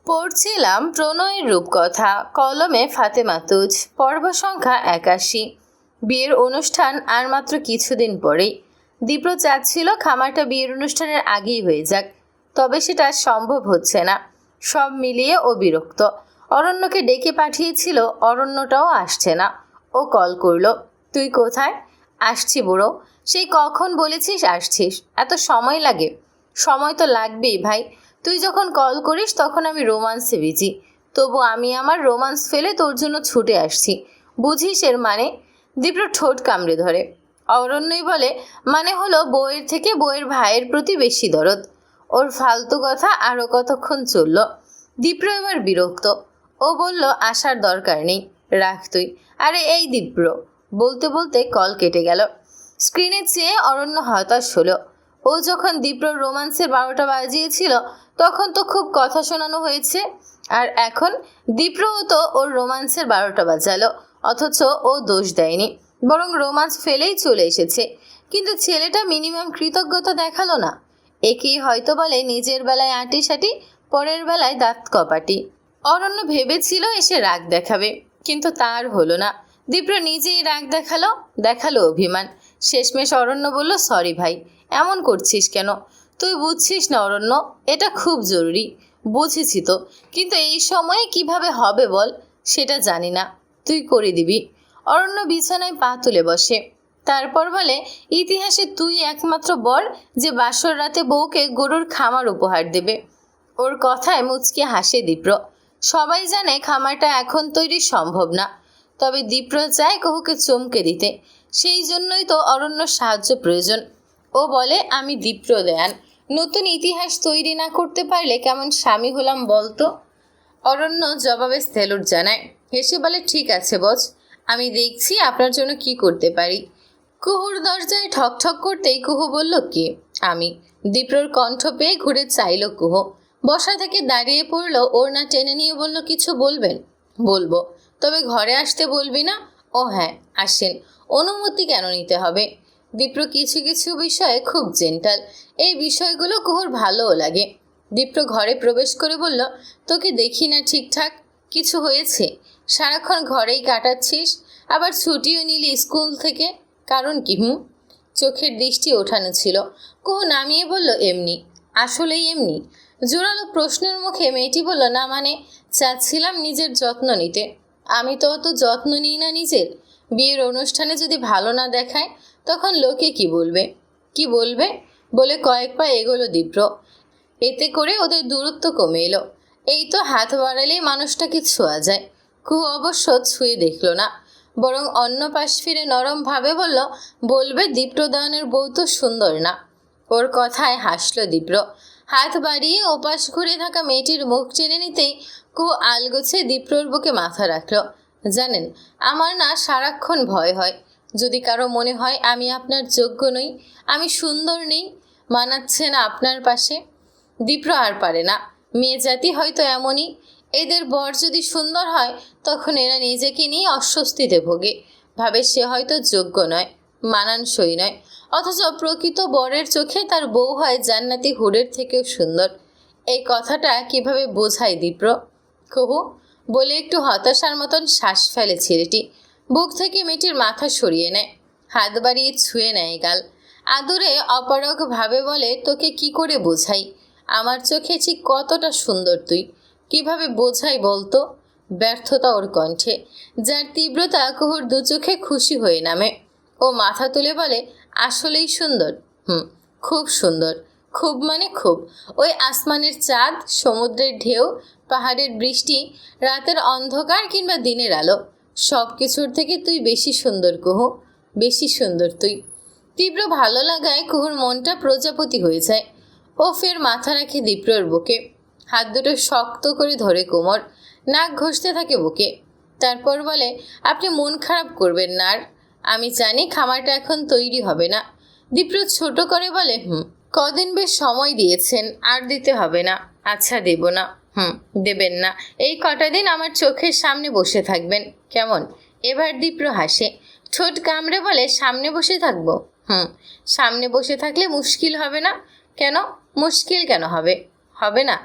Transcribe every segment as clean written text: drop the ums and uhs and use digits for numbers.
পড়ছিলাম প্রণয়ের রূপকথা, কলমে ফাতেমা তুজ, পর্ব সংখ্যা ৮১। বিয়ের অনুষ্ঠান আর মাত্র কিছুদিন পরেই। দীপ্র চাচ্ছিল খামারটা বিয়ের অনুষ্ঠানের আগেই হয়ে যাক, তবে সেটা সম্ভব হচ্ছে না। সব মিলিয়ে ও বিরক্ত। অরণ্যকে ডেকে পাঠিয়েছিল, অরণ্যটাও আসছে না। ও কল করলো, তুই কোথায়? আসছি বুড়ো। সেই কখন বলেছিস আসছিস? এত সময় লাগে? সময় তো লাগবেই ভাই। তুই যখন কল করিস তখন আমি রোমান্সে বিজি, তবু আমি আমার রোমান্স ফেলে তোর জন্য ছুটে আসছি। বুঝিস এর মানে? দীপ্র ঠোঁট কামড়ে ধরে। অরণ্যই বলে, মানে হলো বউয়ের থেকে বউয়ের ভাইয়ের প্রতি বেশি দরদ। ওর ফালতু কথা আরও কতক্ষণ চলল। দীপ্র এবার বিরক্ত। ও বলল, আসার দরকার নেই, রাখ তুই। আরে এই দীপ্র, বলতে বলতে কল কেটে গেল। স্ক্রিনে চেয়ে অরণ্য হতাশ হলো। ও যখন দীপ্রর রোমান্সের ১২টা বাজিয়েছিল তখন তো খুব কথা শোনানো হয়েছে, আর এখন দীপ্রও তো ওর রোমান্সের ১২টা বাজালো, অথচ ও দোষ দেয়নি, বরং রোমান্স ফেলেই চলে এসেছে। কিন্তু ছেলেটা মিনিমাম কৃতজ্ঞতা দেখালো না। একেই হয়তো বলে নিজের বেলায় আঁটিসাটি, পরের বেলায় দাঁত কপাটি। অরণ্য ভেবেছিল এসে রাগ দেখাবে, কিন্তু তার হলো না। দীপ্র নিজেই রাগ দেখালো অভিমান। শেষমেশ অরণ্য বলল, সরি ভাই, এমন করছিস কেন? তুই বুঝছিস না অরণ্য, এটা খুব জরুরি। বুঝেছি তো, কিন্তু এই সময়ে কিভাবে হবে বল, সেটা জানি না। তুই করে দিবি। অরণ্য বিছানায় পা তুলে বসে। তারপর বলে, ইতিহাসে তুই একমাত্র বর যে বাসর রাতে বউকে গরুর খামার উপহার দেবে। ওর কথায় মুচকি হাসে দীপ্র। সবাই জানে খামারটা এখন তৈরি সম্ভব না, তবে দীপ্র চায় কুহুকে চমকে দিতে। সেই জন্যই তো অরণ্য সাহায্য প্রয়োজন। ও বলে, আমি দীপ্র দেয়ান, নতুন ইতিহাস তৈরি না করতে পারলে কেমন স্বামী হলাম বলতো? অরণ্য জবাবে সেলুট জানায়, হেসে বলে, ঠিক আছে বস, আমি দেখছি আপনার জন্য কি করতে পারি। কুহুর দরজায় ঠক ঠক করতেই কুহু বলল, কে? আমি। দীপ্রর কণ্ঠ পেয়ে ঘুরে চাইল কুহু। বসা থেকে দাঁড়িয়ে পড়ল, ওর না টেনে নিয়ে বলল, কিছু বলবেন? বলবো, তবে ঘরে আসতে বলবি না? ও হ্যাঁ, আসেন। অনুমতি কেন নিতে হবে? দীপ্র কিছু কিছু বিষয়ে খুব জেন্টাল। এই বিষয়গুলো কুহুর ভালোও লাগে। দীপ্র ঘরে প্রবেশ করে বলল, তোকে দেখি না ঠিকঠাক, কিছু হয়েছে? সারাক্ষণ ঘরেই কাটাচ্ছিস, আবার ছুটিও নিলি স্কুল থেকে, কারণ কি? চোখের দৃষ্টি ওঠানো ছিল। কুহু নামিয়ে বলল, এমনি। আসলেই এমনি? জোরালো প্রশ্নের মুখে মেয়েটি বলল, না মানে, চাচ্ছিলাম নিজের যত্ন নিতে। আমি তো অত যত্ন নিই না নিজের। বিয়ের অনুষ্ঠানে যদি ভালো না দেখায় তখন লোকে কি বলবে? কি বলবে বলে কয়েক পা এগোলো দীপ্র। এতে করে ওদের দূরত্ব কমে এলো। এই তো হাত বাড়ালেই মানুষটাকে ছোঁয়া যায়। কুহু অবশ্য ছুঁয়ে দেখল না, বরং অন্য পাশ ফিরে নরম ভাবে বলল, বলবে দীপ্রদানের বউ তো সুন্দর না? ওর কথায় হাসল দীপ্র। হাত বাড়িয়ে ওপাশ ঘুরে থাকা মেয়েটির মুখ টেনে নিতেই কুহু আলগোছে দীপ্রর বুকে মাথা রাখল। জানেন, আমার না সারাক্ষণ ভয় হয়, যদি কারো মনে হয় আমি আপনার যোগ্য নই, আমি সুন্দর নেই, মানাচ্ছে না আপনার পাশে। দীপ্র আর পারে না। মেয়ে জাতি হয়তো এমনই। এদের বর যদি সুন্দর হয় তখন এরা নিজেকে নিয়ে অস্বস্তিতে ভোগে, ভাবে সে হয়তো যোগ্য নয়, মানানসই নয়, অথচ প্রকৃত বরের চোখে তার বউ হয় জান্নাতি হুরের থেকেও সুন্দর। এই কথাটা কিভাবে বোঝায় দীপ্র? কুহু বলে একটু হতাশার মতন শ্বাস ফেলে ছেলেটি। বুক থেকে মেয়েটির মাথা সরিয়ে নেয়, হাত বাড়িয়ে ছুঁয়ে নেয় গাল। আদরে অপারগ ভাবে বলে, তোকে কি করে বোঝাই আমার চোখে ঠিক কতটা সুন্দর তুই? কিভাবে বোঝাই বলতো? ব্যর্থতা ওর কণ্ঠে, যার তীব্রতা কুহুর দু চোখে খুশি হয়ে নামে। ও মাথা তুলে বলে, আসলেই সুন্দর? খুব সুন্দর। খুব মানে খুব। ওই আসমানের চাঁদ, সমুদ্রের ঢেউ, পাহাড়ের বৃষ্টি, রাতের অন্ধকার কিংবা দিনের আলো, সব কিছুর থেকে তুই বেশি সুন্দর কুহু, বেশি সুন্দর তুই। তীব্র ভালো লাগায় কুহুর মনটা প্রজাপতি হয়ে যায়। ও ফের মাথা রাখে দীপ্রর বুকে, হাত দুটো শক্ত করে ধরে কোমর, নাক ঘষতে থাকে বুকে। তারপর বলে, আপনি মন খারাপ করবেন না আর। আমি জানি খামারটা এখন তৈরি হবে না। দীপ্র ছোট করে বলে, কদিন বেশ সময় দিয়েছেন, আর দিতে হবে না। আচ্ছা, দেব না? দেবেন না? এই কটা দিন আমার চোখের সামনে বসে থাকবেন, কেমন? এবার দীপ্র হাসে, ঠোঁট কামড়ে বলে, সামনে বসে থাকবো? সামনে বসে থাকলে মুশকিল হবে না? কেন মুশকিল কেন হবে? হবে না?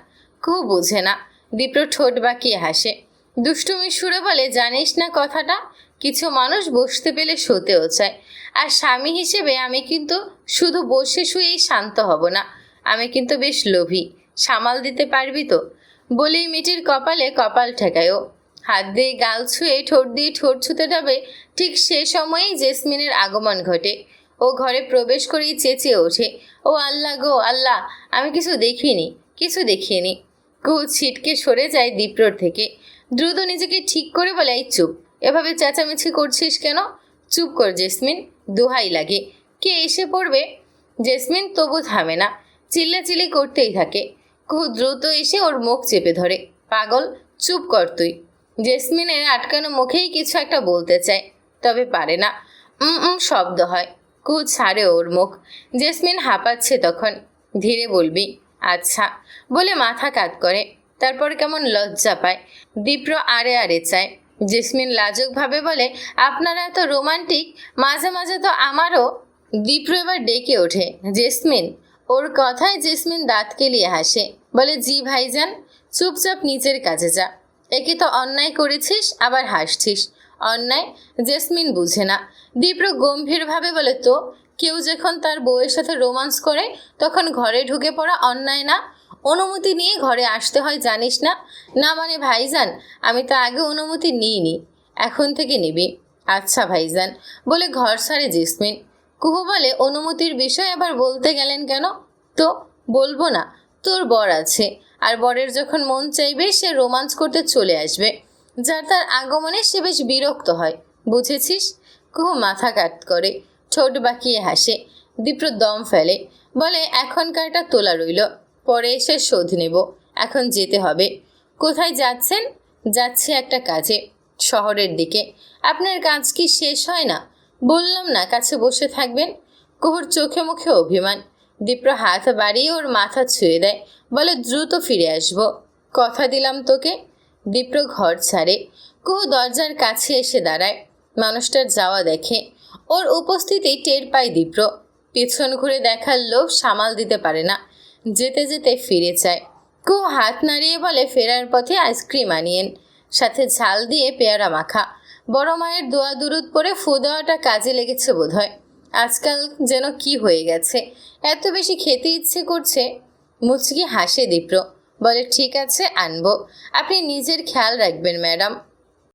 কুহু বোঝে না। দীপ্র ঠোঁট বাঁকিয়ে হাসে। দুষ্টুমি সুরে বলে, জানিস না কথাটা, কিছু মানুষ বসতে পেলে শোতেও চায়। আর স্বামী হিসেবে আমি কিন্তু শুধু বসে শুয়েই শান্ত হব না, আমি কিন্তু বেশ লোভী। সামাল দিতে পারবি তো? বলেই মেয়েটির কপালে কপাল ঠেকায়ও। হাত দিয়ে গাল ছুঁয়ে ঠোঁট দিয়ে ঠোঁট ছুঁতে যাবে, ঠিক সে সময়েই জেসমিনের আগমন ঘটে। ও ঘরে প্রবেশ করেই চেঁচিয়ে ওঠে, ও আল্লাহ গো আল্লাহ, আমি কিছু দেখিনি, কিছু দেখিনি। কুহু ছিটকে সরে যায় দীপ্রর থেকে। দ্রুত নিজেকে ঠিক করে বলে, এই চুপ, এভাবে চেঁচামেচি করছিস কেন? চুপ কর জেসমিন, দোহাই লাগে, কে এসে পড়বে। জেসমিন তবু থামে না, চিল্লাচিল্লি করতেই থাকে। কুহু দ্রুত এসে ওর মুখ চেপে ধরে, পাগল, চুপ কর তুই। জেসমিনের আটকানো মুখেই কিছু একটা বলতে চায়, তবে পারে না। শব্দ হয়। কুহু ছাড়ে ওর মুখ। জেসমিন হাঁপাচ্ছে তখন। ধীরে বলবি? আচ্ছা বলে মাথা কাত করে, তারপর কেমন লজ্জা পায়। দীপ্র আড়ে আড়ে চায়। জেসমিন লাজুকভাবে বলে, আপনারা এত রোমান্টিক, মাঝে মাঝে তো আমারও। দীপ্র এবার ডেকে ওঠে, জেসমিন। ওর কথায় জেসমিন দাঁত কেলিয়ে হাসে, বলে, জি ভাইজান। চুপচাপ নিচের কাজে যা। একে তো অন্যায় করেছিস, আবার হাসছিস। অন্যায়? জেসমিন বুঝে না। দীপ্র গম্ভীরভাবে বলে, তো কেউ যখন তার বউয়ের সাথে রোমান্স করে তখন ঘরে ঢুকে পড়া অন্যায় না? অনুমতি নিয়ে ঘরে আসতে হয় জানিস না? না মানে ভাইজান, আমি তো আগে অনুমতি নিইনি, এখন থেকে নিবি। আচ্ছা ভাইজান বলে ঘর ছাড়ে জেসমিন। কুহু বলে, অনুমতির বিষয় আবার বলতে গেলেন কেন? তো বলবো না, তোর বর আছে, আর বরের যখন মন চাইবে সে রোমান্স করতে চলে আসবে, যার তার আগমনে সে বেশ বিরক্ত হয়, বুঝেছিস? কুহু মাথা কাট করে, ঠোঁট বাঁকিয়ে হাসে। দীপ্র দম ফেলে, বলে, এখনকারটা তোলা রইল, পরে এসে শোধ নেব, এখন যেতে হবে। কোথায় যাচ্ছেন? যাচ্ছি একটা কাজে, শহরের দিকে। আপনার কাজ কি শেষ হয় না? বললাম না কাছে বসে থাকবেন। কুহুর চোখে মুখে অভিমান। দীপ্র হাত বাড়িয়ে ওর মাথা ছুঁয়ে দেয়, বলে, দ্রুত ফিরে আসব, কথা দিলাম তোকে। দীপ্র ঘর ছাড়ে। কুহু দরজার কাছে এসে দাঁড়ায়, মানুষটার যাওয়া দেখে। ওর উপস্থিতি টের পায় দীপ্র। পেছন ঘুরে দেখার লোভ সামাল দিতে পারে না, যেতে যেতে ফিরে চায়। কুহু হাত নাড়িয়ে বলে, ফেরার পথে আইসক্রিম আনিয়েন, সাথে ঝাল দিয়ে পেয়ারা মাখা। বড় মায়ের দোয়া দুরুদ পরে ফু দেওয়াটা কাজে লেগেছে বোধহয়। আজকাল যেন কি হয়ে গেছে, এত বেশি খেতে ইচ্ছে করছে। মুচকি হাসে দীপ্র, বলে, ঠিক আছে আনবো, আপনি নিজের খেয়াল রাখবেন ম্যাডাম।